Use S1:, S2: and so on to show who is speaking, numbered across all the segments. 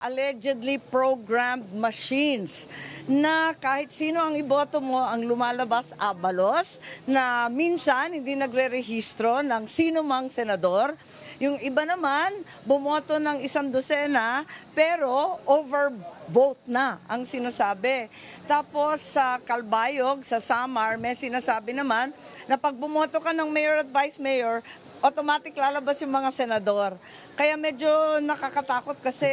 S1: allegedly programmed machines na kahit sino ang iboto mo ang lumalabas abalos na minsan hindi nagre-rehistro ng sino mang senador. Yung iba naman bumoto ng 100 pero overvote na ang sinasabi. Tapos sa Calbayog, sa Samar, may sinasabi naman na pag bumoto ka ng mayor at vice mayor, automatic lalabas yung mga senador. Kaya medyo nakakatakot kasi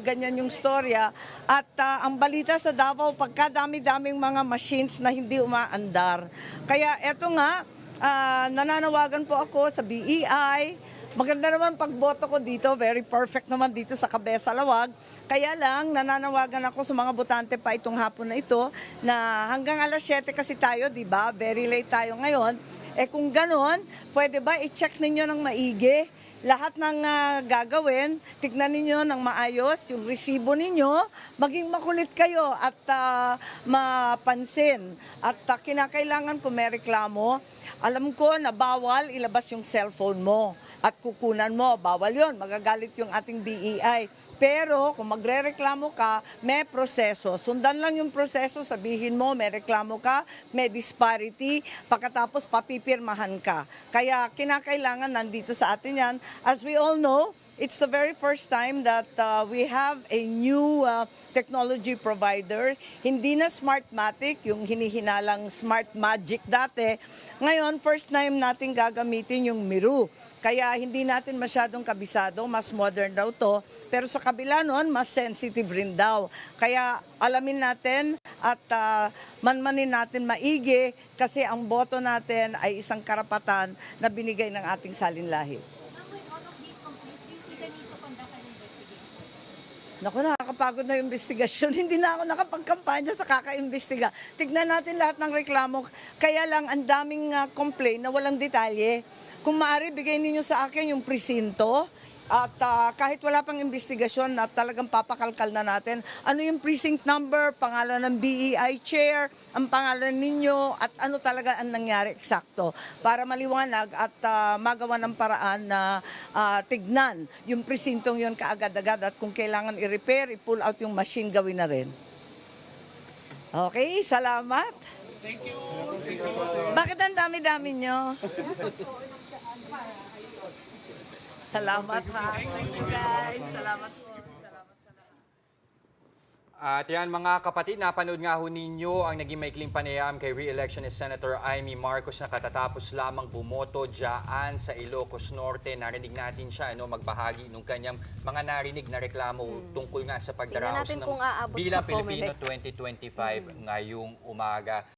S1: ganyan yung storya. At ang balita sa Davao, pagkadami-daming mga machines na hindi umaandar. Kaya eto nga, nananawagan po ako sa BEI. Maganda naman pagboto ko dito, very perfect naman dito sa Cabeza Lawag. Kaya lang, nananawagan ako sa mga botante pa itong hapon na ito na hanggang alas 7 kasi tayo, di ba? Very late tayo ngayon. Eh kung ganon, pwede ba i-check ninyo ng maigi lahat ng gagawin, tignan ninyo ng maayos yung resibo ninyo, maging makulit kayo at mapansin. At kinakailangan kung may reklamo, alam ko na bawal ilabas yung cellphone mo at kukunan mo, bawal yon, magagalit yung ating BEI. Pero kung magre-reklamo ka, may proseso. Sundan lang yung proseso, sabihin mo, may reklamo ka, may disparity, pagkatapos papipirmahan ka. Kaya kinakailangan nandito sa atin yan. As we all know, it's the very first time that we have a new technology provider. Hindi na Smartmatic, yung hinihinalang Smart Magic dati. Ngayon, first time natin gagamitin yung Miru. Kaya hindi natin masyadong kabisado, mas modern daw to. Pero sa kabila nun, mas sensitive rin daw. Kaya alamin natin at manmanin natin maigi kasi ang boto natin ay isang karapatan na binigay ng ating salinlahi. Naku, nakakapagod na yung investigasyon. Hindi na ako nakapagkampanya sa kaka-imbestiga. Tignan natin lahat ng reklamo. Kaya lang, ang daming complaint na walang detalye. Kung maaari, bigay ninyo sa akin yung presinto. At kahit wala pang investigasyon na talagang papakalkal na natin, ano yung precinct number, pangalan ng BEI chair, ang pangalan ninyo, at ano talaga ang nangyari eksakto. Para maliwanag at magawa ng paraan na tignan yung presintong yun kaagad-agad at kung kailangan i-repair, i-pull out yung machine, gawin na rin. Okay, salamat.
S2: Thank you.
S1: Bakit ang dami-dami nyo? Salamat ha. Thank you guys. Salamat po.
S3: At yan mga kapatid, napanood nga ho ninyo ang naging maikling panayam kay re-election ni Senator Amy Marcos na katatapos lamang bumoto dyan sa Ilocos Norte. Narinig natin siya magbahagi ng kanyang mga narinig na reklamo tungkol nga sa pagdaraos ng Bilang Pilipino 2025 ngayong umaga.